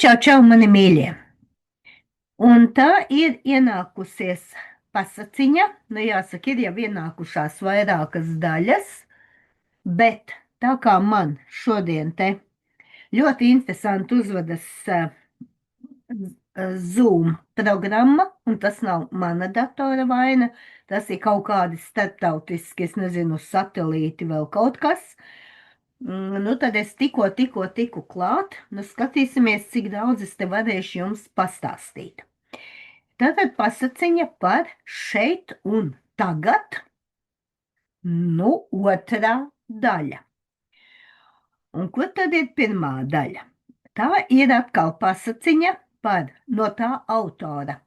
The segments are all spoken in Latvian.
Čau, čau, mani mīļie! Un tā ir ienākusies pasaciņa, jāsaka, ir jau ienākušās vairākas daļas, bet tā kā man šodien te ļoti interesanti uzvedas Zoom programma, un tas nav mana datora vaina, tas ir kaut kādi starptautiski, es nezinu, satelīti vēl kaut kas. Nu, tad es tiku klāt. Nu, skatīsimies, cik daudz es te varēšu jums pastāstīt. Tātad pasaciņa par šeit un tagad, nu, otrā daļa. Un ko tad ir pirmā daļa? Tā ir atkal pasaciņa no tā autora,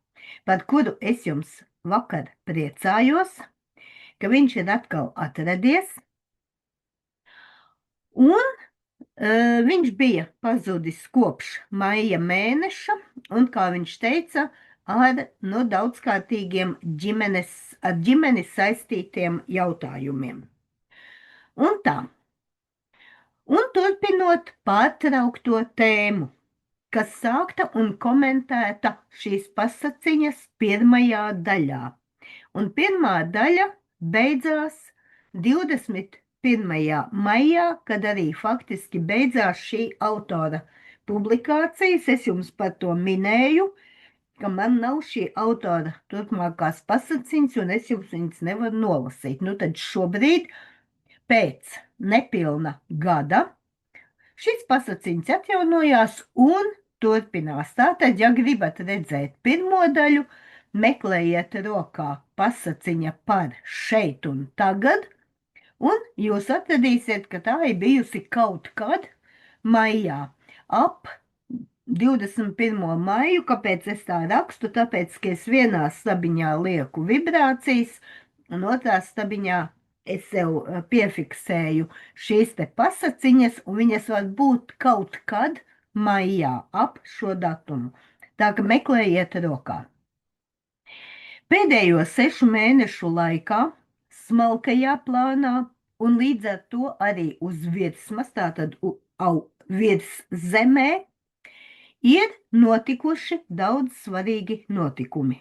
par kuru es jums vakar priecājos, ka viņš ir atkal atradies. Un viņš bija pazudis kopš maija mēneša, un, kā viņš teica, ar daudzkārtīgiem ģimeni saistītiem jautājumiem. Un tā. Un turpinot pārtraukto tēmu, kas sākta un komentēta šīs pasaciņas pirmajā daļā. Un pirmā daļa beidzās 21. maijā, kad arī faktiski beidzās šī autora publikācijas. Es jums par to minēju, ka man nav šī autora turpmākās pasaciņas, un es jums viņas nevaru nolasīt. Nu tad šobrīd, pēc nepilna gada, šis pasaciņas atjaunojās un turpinās. Tātad, ja gribat redzēt pirmo daļu, meklējiet rokā pasaciņa par šeit un tagad, un jūs atradīsiet, ka tā ir bijusi kaut kad maijā, ap 21. maiju. Kāpēc es tā rakstu? Tāpēc, ka es vienā stabiņā lieku vibrācijas, un otrā stabiņā es sev piefiksēju šīs te pasaciņas, un viņas var būt kaut kad maijā ap šo datumu. Tā ka meklējiet rokā. Pēdējo 6 mēnešu laikā smalkajā plānā un līdz ar to arī uz virsmas, tātad virs zemē, ir notikuši daudz svarīgi notikumi.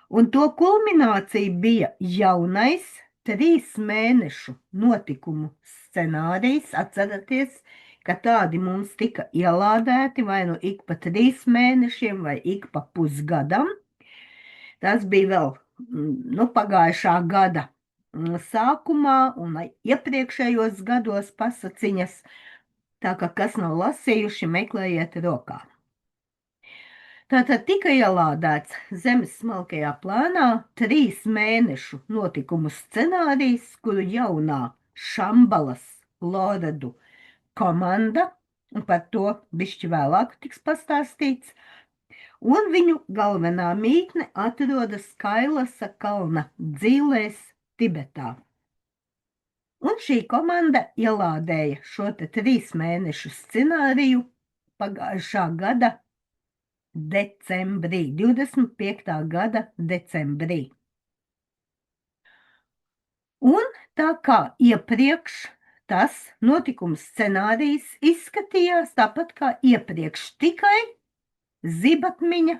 Un to kulminācija bija jaunais 3 mēnešu notikumu scenārijs. Atceraties, ka tādi mums tika ielādēti vai nu ik pa 3 mēnešiem vai ik pa pusgadam. Tas bija vēl pagājušā gada sākumā un iepriekšējos gados pasaciņas. Tā kā kas nav lasījuši, meklējiet rokā. Tātad tika ielādēts Zemes smalkajā plānā 3 mēnešu notikumu scenārijs, kuru jaunā Šambalas Loradu komanda, un par to bišķi vēlāk tiks pastāstīts, un viņu galvenā mītne atrodas Kailasa kalna dzīlēs Tibetā. Un šī komanda ielādēja šo te 3 mēnešu scenāriju pagājušā gada decembrī, 25. gada decembrī. Un tā kā iepriekš tas notikums scenārijs izskatījās tāpat kā iepriekš, tikai zibatmiņa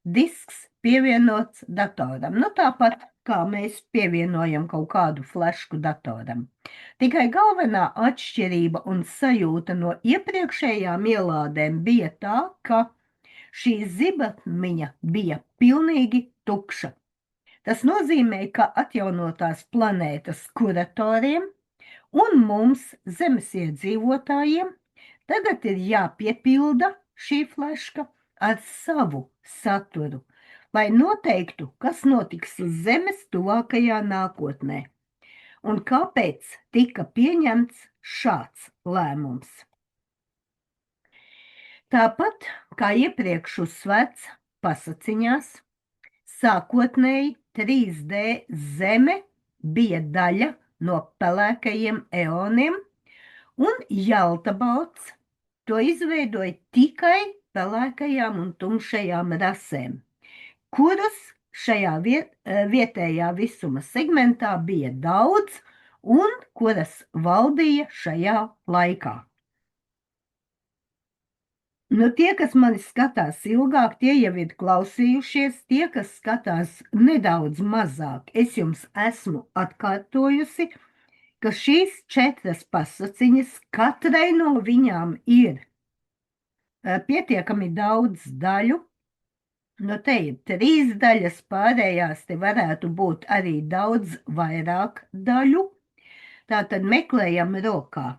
disks pievienots datoram. Tāpat kā mēs pievienojam kaut kādu flešku datoram. Tikai galvenā atšķirība un sajūta no iepriekšējām ielādēm bija tā, ka šī zibatmiņa bija pilnīgi tukša. Tas nozīmē, ka atjaunotās planētas kuratoriem un mums, Zemes iedzīvotājiem, tagad ir jāpiepilda šī fleška ar savu saturu, lai noteiktu, kas notiks uz Zemes tuvākajā nākotnē. Un kāpēc tika pieņemts šāds lēmums? Tāpat, kā iepriekš uzsvērts pasaciņās, sākotnēji 3D Zeme bija daļa no pelēkajiem eoniem, un Jaltabalts to izveidoja tikai pelēkajām un tumšajām rasēm, kurus šajā vietējā visuma segmentā bija daudz un kuras valdīja šajā laikā. Nu, tie, kas mani skatās ilgāk, tie jau ir klausījušies, tie, kas skatās nedaudz mazāk, es jums esmu atkārtojusi, ka šīs 4 pasaciņas, katrai no viņām ir pietiekami daudz daļu. Nu, te ir 3 daļas, pārējās te varētu būt arī daudz vairāk daļu. Tātad meklējam rokā.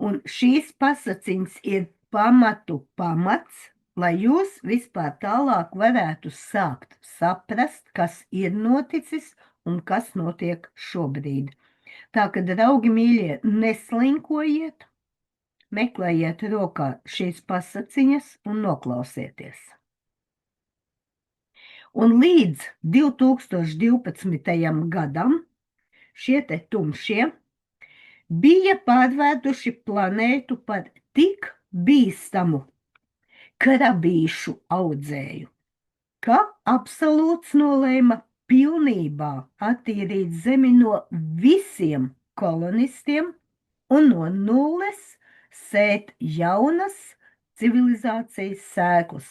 Un šīs pasaciņas ir pamatu pamats, lai jūs vispār tālāk varētu sākt saprast, kas ir noticis un kas notiek šobrīd. Tā ka, draugi mīļie, neslinkojiet, meklējiet rokā šīs pasaciņas un noklausieties. Un līdz 2012. gadam šie te tumšie bija pārvērtuši planētu par tik bīstamu krabīšu audzēju, ka absolūts nolēma pilnībā attīrīt Zemi no visiem kolonistiem un no nulles sēt jaunas civilizācijas sēklas,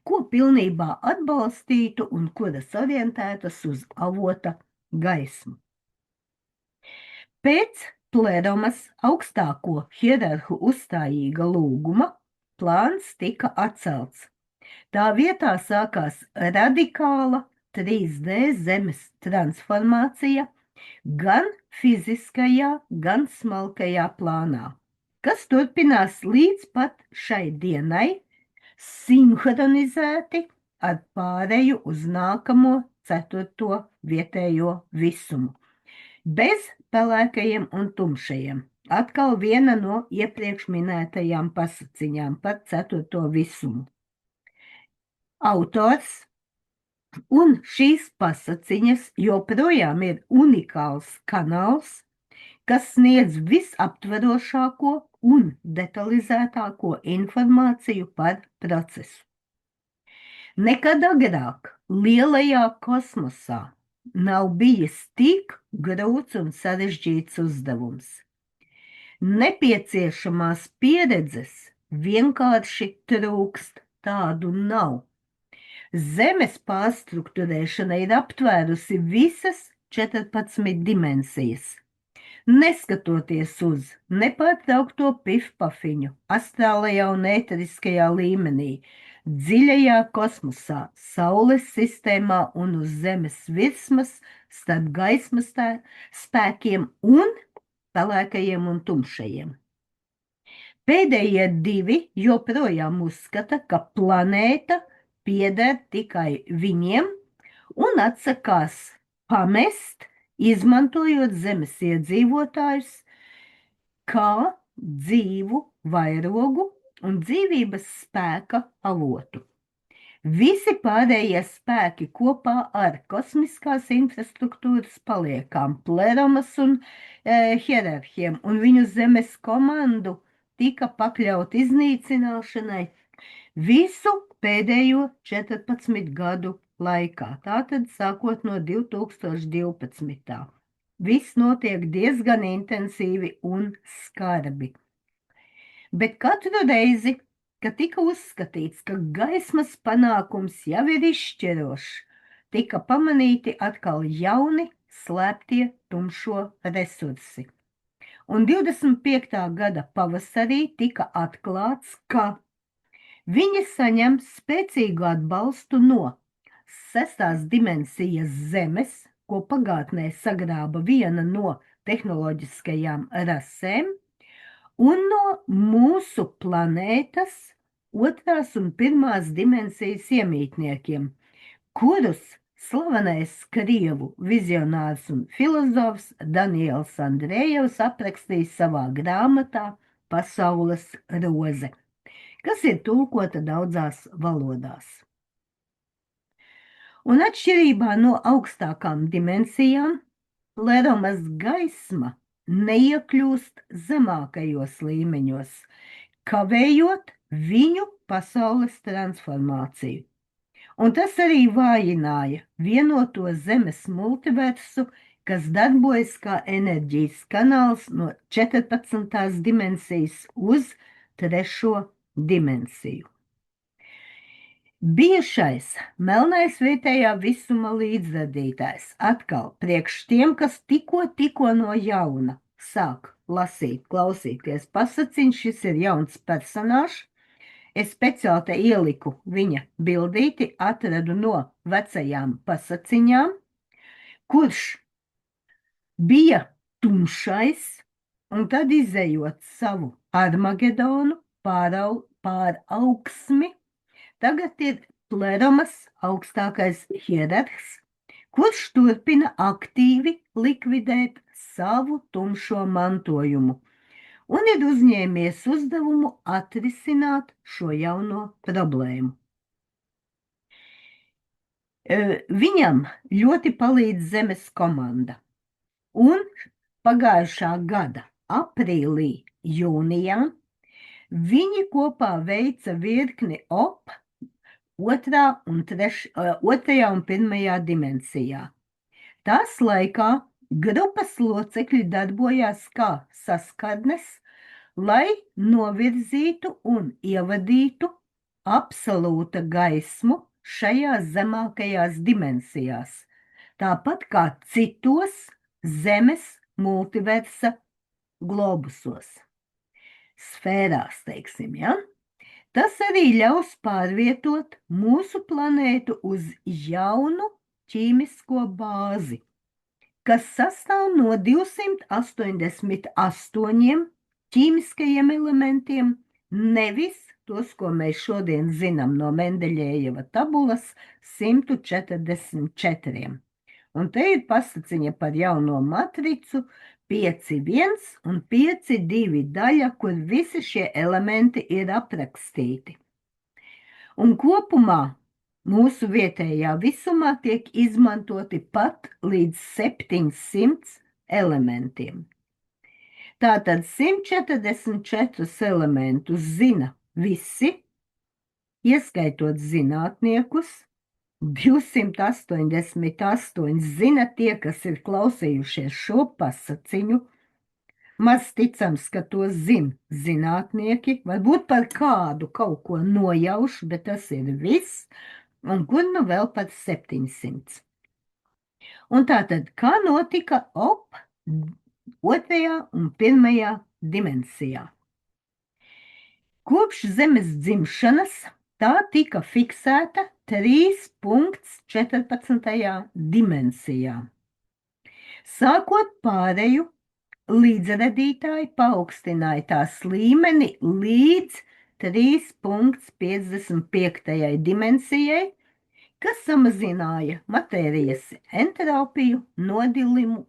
ko pilnībā atbalstītu un kuras orientētas uz avota gaismu. Pēc Pleromas augstāko hierarhu uzstājīga lūguma plāns tika atcelts. Tā vietā sākās radikāla 3D zemes transformācija gan fiziskajā, gan smalkajā plānā, kas turpinās līdz pat šai dienai, sinhronizēti ar pāreju uz nākamo 4. vietējo visumu. Bez pelēkajiem un tumšajiem. Atkal viena no iepriekš minētajām pasaciņām par 4. visumu. Autors un šīs pasaciņas joprojām ir unikāls kanāls, kas sniedz visaptverošāko un detalizētāko informāciju par procesu. Nekad agrāk lielajā kosmosā nav bijis tik grūts un sarežģīts uzdevums. Nepieciešamās pieredzes vienkārši trūkst, tādu nav. Zemes pārstruktūrēšana ir aptvērusi visas 14 dimensijas. Neskatoties uz nepārtraukto pifpafiņu astrālajā un ēteriskajā līmenī, dziļajā kosmosā, Saules sistēmā un uz Zemes virsmas starp gaismas spēkiem un pelēkajiem un tumšajiem. Pēdējie 2 joprojām uzskata, ka planēta pieder tikai viņiem un atsakās pamest, izmantojot Zemes iedzīvotājus kā dzīvu vairogu un dzīvības spēka avotu. Visi pārējie spēki kopā ar kosmiskās infrastruktūras paliekām, Pleromas un hierarhiem un viņu Zemes komandu tika pakļaut iznīcināšanai visu pēdējo 14 gadu laikā, tātad sākot no 2012. Viss notiek diezgan intensīvi un skarbi. Bet katru reizi, kad tika uzskatīts, ka gaismas panākums jau ir izšķirošs, tika pamanīti atkal jauni slēptie tumšo resursi. Un 25. gada pavasarī tika atklāts, ka viņi saņem spēcīgu atbalstu no 6. dimensijas Zemes, ko pagātnē sagrāba viena no tehnoloģiskajām rasēm, un no mūsu planētas 2. un 1. dimensijas iemītniekiem, kurus slavenais krievu vizionārs un filozofs Daniels Andrejevs aprakstīs savā grāmatā Pasaules roze, kas ir tulkota daudzās valodās. Un atšķirībā no augstākām dimensijām, Pleromas gaisma neiekļūst zemākajos līmeņos, kavējot viņu pasaules transformāciju. Un tas arī vājināja vienoto Zemes multiversu, kas darbojas kā enerģijas kanāls no 14. dimensijas uz 3. dimensiju. Bijušais melnais vietējā visuma līdzradītājs. Atkal, priekš tiem, kas tikko no jauna sāk lasīt, klausīties pasaciņš, šis ir jauns personāžs. Es speciāli te ieliku viņa bildīti, atradu no vecajām pasaciņām, kurš bija tumšais, un tad izējot savu Armagedonu pār augsmi, tagad ir Pleromas augstākais hierarhs, kurš turpina aktīvi likvidēt savu tumšo mantojumu un ir uzņēmies uzdevumu atrisināt šo jauno problēmu. Viņam ļoti palīdz Zemes komanda, un pagājušā gada aprīlī, jūnijā viņi kopā veica virkni otrajā un pirmajā dimensijā. Tās laikā grupas locekļi darbojās kā saskarnes, lai novirzītu un ievadītu absolūta gaismu šajās zemākajās dimensijās, tāpat kā citos Zemes multiversa globusos, sfērās, teiksim, ja? Tas arī ļaus pārvietot mūsu planētu uz jaunu ķīmisko bāzi, kas sastāv no 288 ķīmiskajiem elementiem, nevis tos, ko mēs šodien zinām no Mendeļejeva tabulas, 144. Un te ir pasaciņa par jauno matricu 5.1 un 5.2 daļa, kur visi šie elementi ir aprakstīti. Un kopumā mūsu vietējā visumā tiek izmantoti pat līdz 700 elementiem. Tātad 144 elementus zina visi, ieskaitot zinātniekus, 288 zina tie, kas ir klausījušies šo pasaciņu. Maz ticams, ka to zina zinātnieki, varbūt par kādu kaut ko nojauš, bet tas ir viss, un kur nu vēl pat 700. Un tātad, kā notika otrajā un pirmajā dimensijā? Kopš Zemes dzimšanas tā tika fiksēta 3.14. dimensijā. Sākot pāreju, līdzradītāji paaugstināja tās līmeni līdz 3.55. dimensijai, kas samazināja matērijas entropiju, nodilumu,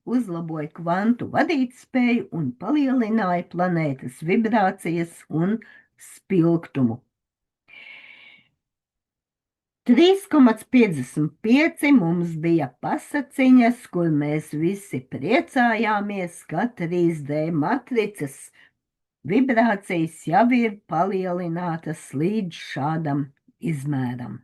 uzlaboja kvantu vadītspēju un palielināja planētas vibrācijas un spilgtumu. 3,55 mums bija pasaciņas, kur mēs visi priecājāmies, ka 3D matricas vibrācijas jau ir palielinātas līdz šādam izmēram.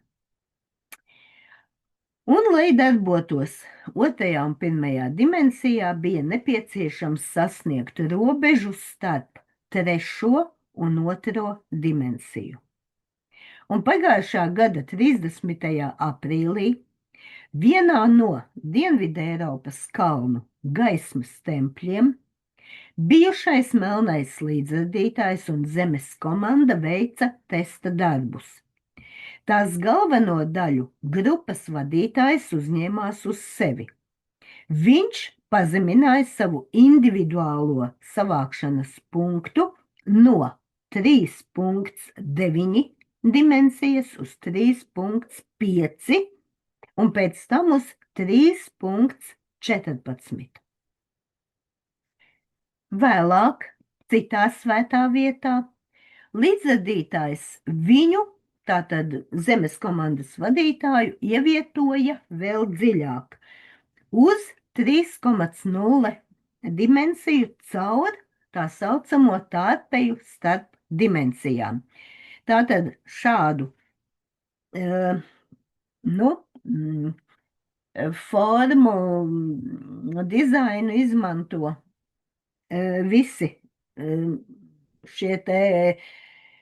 Un, lai darbotos otrajā un pirmajā dimensijā, bija nepieciešams sasniegt robežu starp 3. un 2. dimensiju. Un pagājušā gada 30. aprīlī vienā no Dienvidu Eiropas kalnu gaismas tempļiem bijušais melnais līdzradītājs un Zemes komanda veica testa darbus. Tās galveno daļu grupas vadītājs uzņēmās uz sevi. Viņš pazemināja savu individuālo savākšanas punktu no 3.9 dimensijas uz 3.5 un pēc tam uz 3.14. Vēlāk, citā svētā vietā, līdzradītājs viņu, tātad Zemes komandas vadītāju, ievietoja vēl dziļāk uz 3.0 dimensiju caur tā saucamo tārpeju starp dimensijām. Tātad šādu formu, dizainu izmanto visi šie te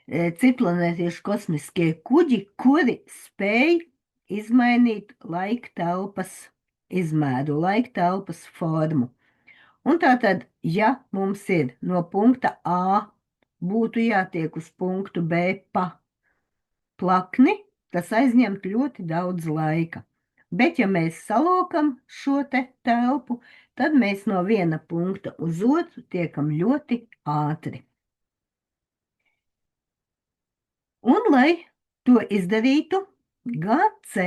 citplanētiešu kosmiskie kuģi, kuri spēj izmainīt laika telpas izmēru, laika telpas formu. Un tātad, ja mums ir no punkta A būtu jātiek uz punktu B pa plakni, tas aizņemt ļoti daudz laika. Bet, ja mēs salokam šo te telpu, tad mēs no viena punkta uz otru tiekam ļoti ātri. Un, lai to izdarītu, GC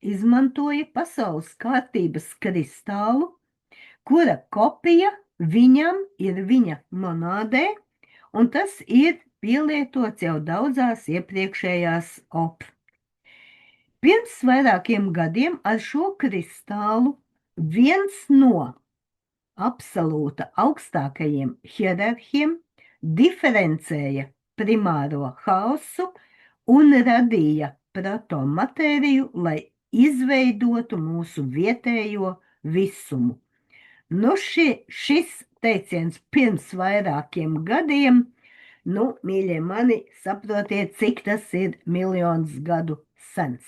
izmantoja pasaules kārtības kristālu, kura kopija viņam ir viņa monādē, un tas ir pielietots jau daudzās iepriekšējās op. Pirms vairākiem gadiem ar šo kristālu viens no absolūta augstākajiem hierarhiem diferencēja primāro haosu un radīja protomatēriju, lai izveidotu mūsu vietējo visumu. Nu, šis teiciens pirms vairākiem gadiem, nu, mīļie mani, saprotiet, cik tas ir miljonus gadu sens.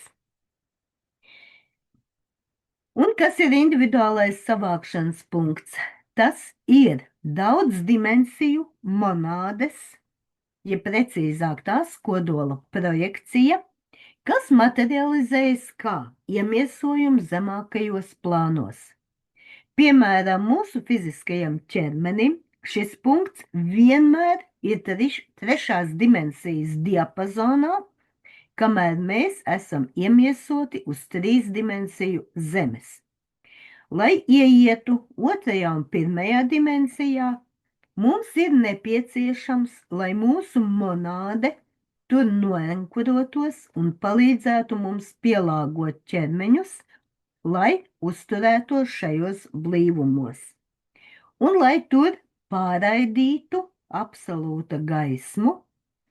Un kas ir individuālais savākšanas punkts? Tas ir daudz dimensiju monādes, ja precīzāk tās kodola projekcija, kas materializējas kā iemiesojums zemākajos plānos. Piemēram, mūsu fiziskajam ķermenim šis punkts vienmēr ir trešās dimensijas diapazonā, kamēr mēs esam iemiesoti uz 3 dimensiju zemes. Lai ieietu 2. un 1. dimensijā, mums ir nepieciešams, lai mūsu monāde tur noenkurotos un palīdzētu mums pielāgot ķermeņus, lai uzturētos šajos blīvumos. Un lai tur pārraidītu absolūta gaismu,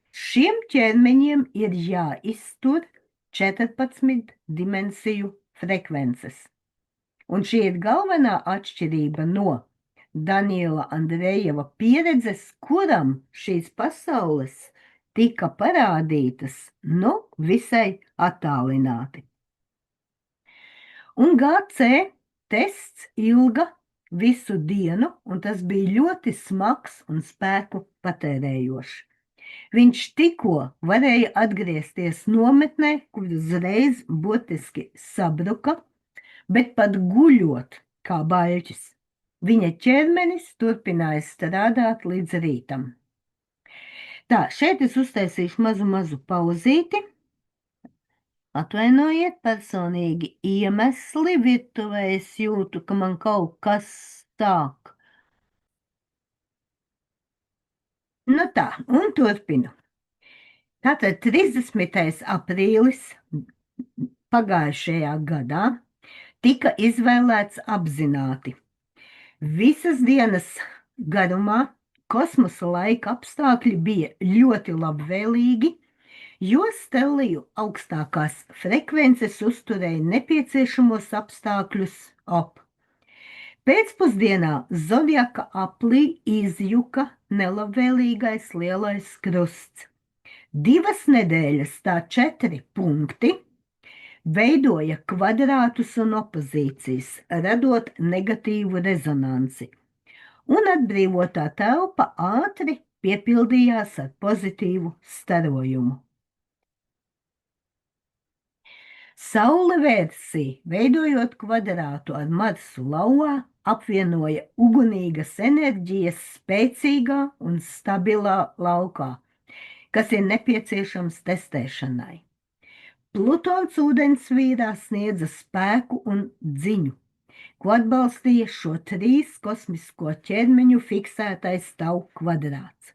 šiem ķermeņiem ir jāiztur 14 dimensiju frekvences. Un šī ir galvenā atšķirība no Daniela Andrejeva pieredzes, kuram šīs pasaules tika parādītas, nu, visai attālināti. Un GC tests ilga visu dienu, un tas bija ļoti smags un spēku patērējošs. Viņš tikko varēja atgriezties nometnē, kur uzreiz burtiski sabruka, bet pat guļot kā baļķis. Viņa ķermenis turpināja strādāt līdz rītam. Tā, šeit es uztaisīšu mazu pauzīti. Atvainojiet, personīgi iemesli virtuvē es jūtu, ka man kaut kas sāk. Nu tā, un turpinu. Tātad 30. aprīlis pagājušajā gadā tika izvēlēts apzināti. Visas dienas garumā kosmosa laika apstākļi bija ļoti labvēlīgi, jo stelliju augstākās frekvences uzturēja nepieciešamos apstākļus op. Pēcpusdienā zodiaka aplī izjuka nelabvēlīgais lielais krusts. 2 nedēļas tā 4 punkti veidoja kvadrātus un opozīcijas, radot negatīvu rezonanci, un atbrīvotā telpa ātri piepildījās ar pozitīvu starojumu. Saule versija, veidojot kvadrātu ar Marsu lauvā, apvienoja ugunīgas enerģijas spēcīgā un stabilā laukā, kas ir nepieciešams testēšanai. Plutons ūdensvīrā sniedza spēku un dziņu, ko atbalstīja šo 3 kosmisko ķermeņu fiksētais tau kvadrāts.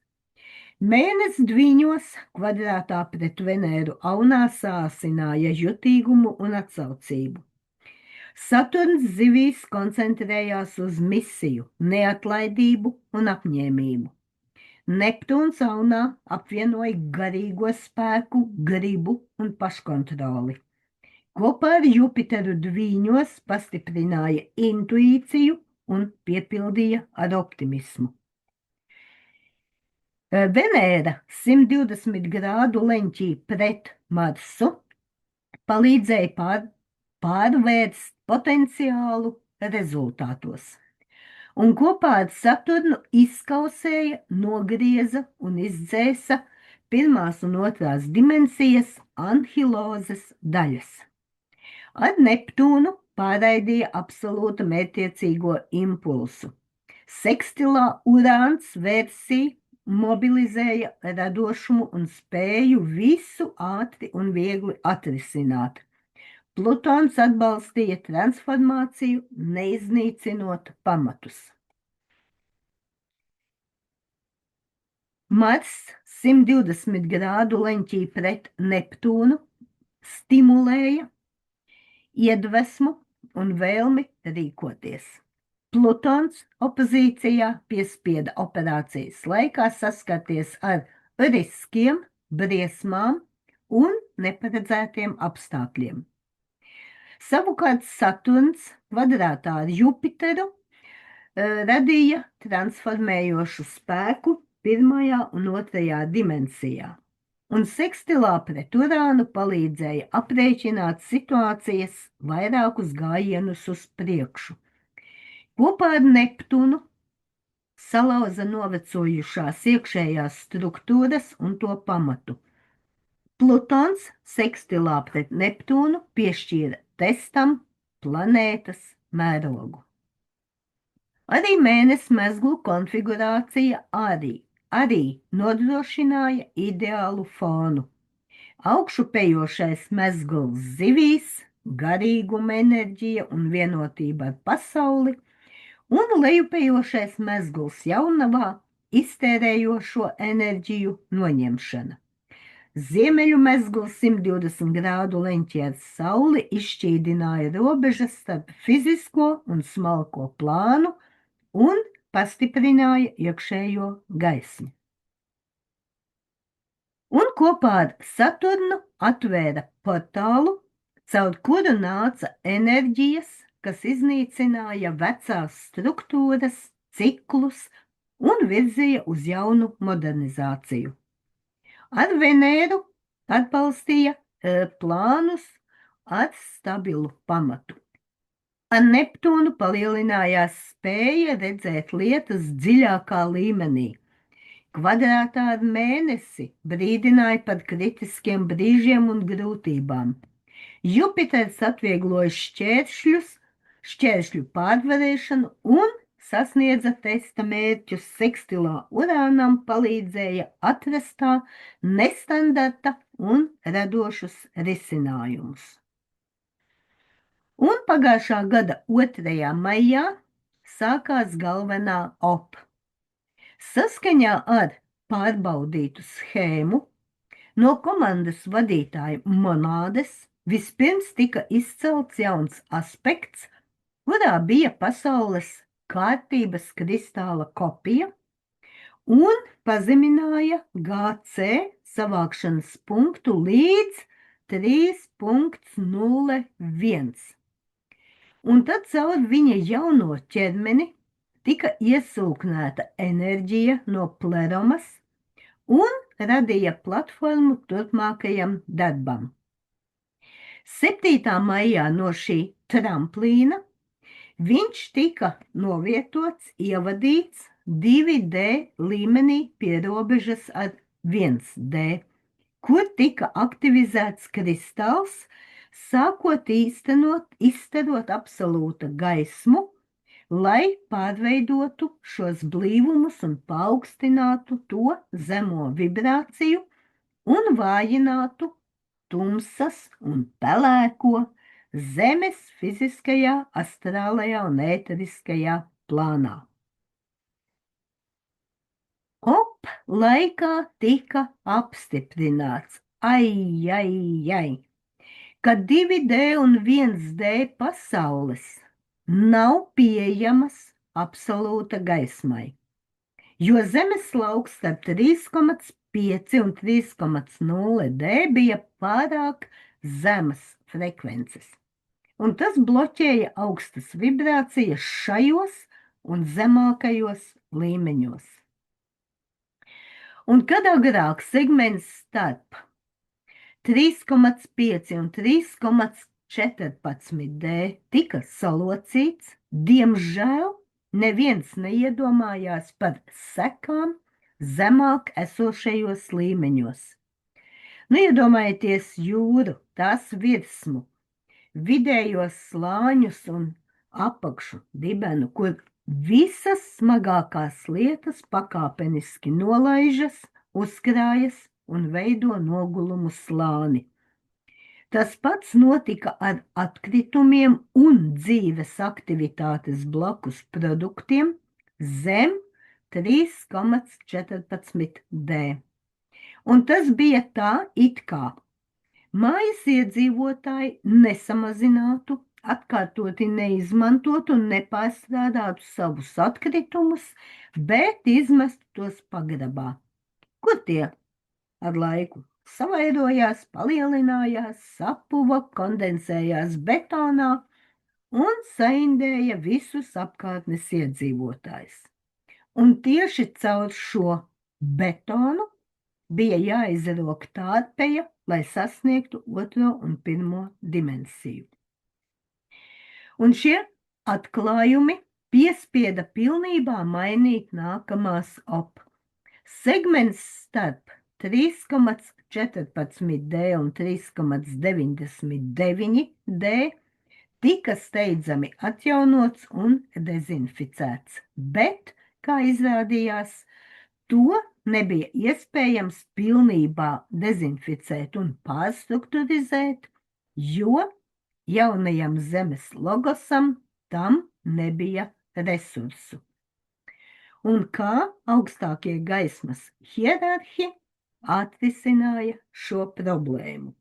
Mēnesis dviņos kvadrātā pret Venēru aunā sāsināja jutīgumu un atsaucību. Saturns zivīs koncentrējās uz misiju, neatlaidību un apņēmību. Neptūns aunā apvienoja garīgo spēku, gribu un paškontroli. Kopā ar Jupiteru dviņos pastiprināja intuīciju un piepildīja ar optimismu. Venēra 120 grādu leņķī pret Marsu palīdzēja pārvērst potenciālu rezultātos. Un kopā ar Saturnu izkausēja, nogrieza un izdzēsa pirmās un otrās dimensijas anhilozes daļas. Ar Neptūnu pārraidīja absolūta mērķtiecīgo impulsu. Sekstilā Urāns versija mobilizēja radošumu un spēju visu ātri un viegli atrisināt. Plutons atbalstīja transformāciju, neiznīcinot pamatus. Mars 120 grādu leņķī pret Neptūnu stimulēja iedvesmu un vēlmi rīkoties. Plutons opozīcijā piespieda operācijas laikā saskarties ar riskiem, briesmām un neparedzētiem apstākļiem. Savukārt Saturns kvadrātā ar Jupiteru radīja transformējošu spēku pirmajā un otrajā dimensijā, un sekstilā pret Urānu palīdzēja aprēķināt situācijas vairākus gājienus uz priekšu. Kopā ar Neptūnu salauza novecojušās iekšējās struktūras un to pamatu. Plutons sekstilā pret Neptūnu piešķīra testam planētas mērogu. Arī mēness mezglu konfigurācija arī nodrošināja ideālu fonu. Augšupejošais mezgls zivīs, garīguma enerģija un vienotība ar pasauli, un lejupējošais mezgls jaunavā iztērējošo enerģiju noņemšana. Ziemeļu mezgls 120 grādu leņķī ar Sauli izšķīdināja robežas starp fizisko un smalko plānu un pastiprināja iekšējo gaismu. Un kopā ar Saturnu atvēra portālu, caur kuru nāca enerģijas, kas iznīcināja vecās struktūras, ciklus un virzīja uz jaunu modernizāciju. Ar Venēru atbalstīja plānus ar stabilu pamatu. Ar Neptūnu palielinājās spēja redzēt lietas dziļākā līmenī. Kvadrātā ar Mēnesi brīdināja par kritiskiem brīžiem un grūtībām. Jupiters atviegloja šķēršļu pārvarēšanu un sasniedza testa mērķus. Sekstilā Urānam palīdzēja atrast nestandarta un radošus risinājumus. Un pagājušā gada 2. maijā sākās galvenā OP. Saskaņā ar pārbaudītu schēmu no komandas vadītāja Monādes vispirms tika izcelts jauns aspekts, kurā bija pasaules kārtības kristāla kopija un pazemināja GC savākšanas punktu līdz 3.01. Un tad caur viņa jauno ķermeni tika iesūknēta enerģija no Pleromas un radīja platformu turpmākajam darbam. 7. maijā no šī tramplīna viņš tika novietots, ievadīts 2D līmenī pie robežas ar 1D, kur tika aktivizēts kristāls, sākot izstarot absolūta gaismu, lai pārveidotu šos blīvumus un paaugstinātu to zemo vibrāciju un vājinātu tumsas un pelēko Zemes fiziskajā, astrālajā un ēteriskajā plānā. OP laikā tika apstiprināts, ka 2D un 1D pasaules nav pieejamas absolūta gaismai, jo Zemes lauks starp 3,5 un 3,0 D bija pārāk zemas frekvences, un tas bloķēja augstas vibrācijas šajos un zemākajos līmeņos. Un kad agrāk segments starp 3,5 un 3,14D tika salocīts, diemžēl neviens neiedomājās par sekām zemāk esošajos līmeņos. Nu, iedomājieties jūru, tās virsmu, vidējos slāņus un apakšu dibenu, kur visas smagākās lietas pakāpeniski nolaižas, uzkrājas un veido nogulumu slāni. Tas pats notika ar atkritumiem un dzīves aktivitātes blakus produktiem zem 3,14D. Un tas bija tā, it kā mājas iedzīvotāji nesamazinātu, atkārtoti neizmantotu un nepārstrādātu savus atkritumus, bet izmestu tos pagrabā. Kur tie ar laiku savairojās, palielinājās, sapuva, kondensējās betonā un saindēja visus apkārtnes iedzīvotājus. Un tieši caur šo betonu bija jāizrok tārpeja, lai sasniegtu otro un pirmo dimensiju. Un šie atklājumi piespieda pilnībā mainīt nākamās op. Segments starp 3,14D un 3,99D tika steidzami atjaunots un dezinficēts, bet, kā izrādījās, to nebija iespējams pilnībā dezinficēt un pārstrukturizēt, jo jaunajam zemes logosam tam nebija resursu. Un kā augstākie gaismas hierarhi atrisināja šo problēmu?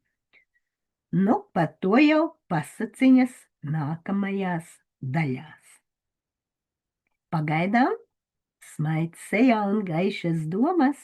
Nu, par to jau pasaciņas nākamajās daļās. Pagaidām smaids sejā un gaišas domas.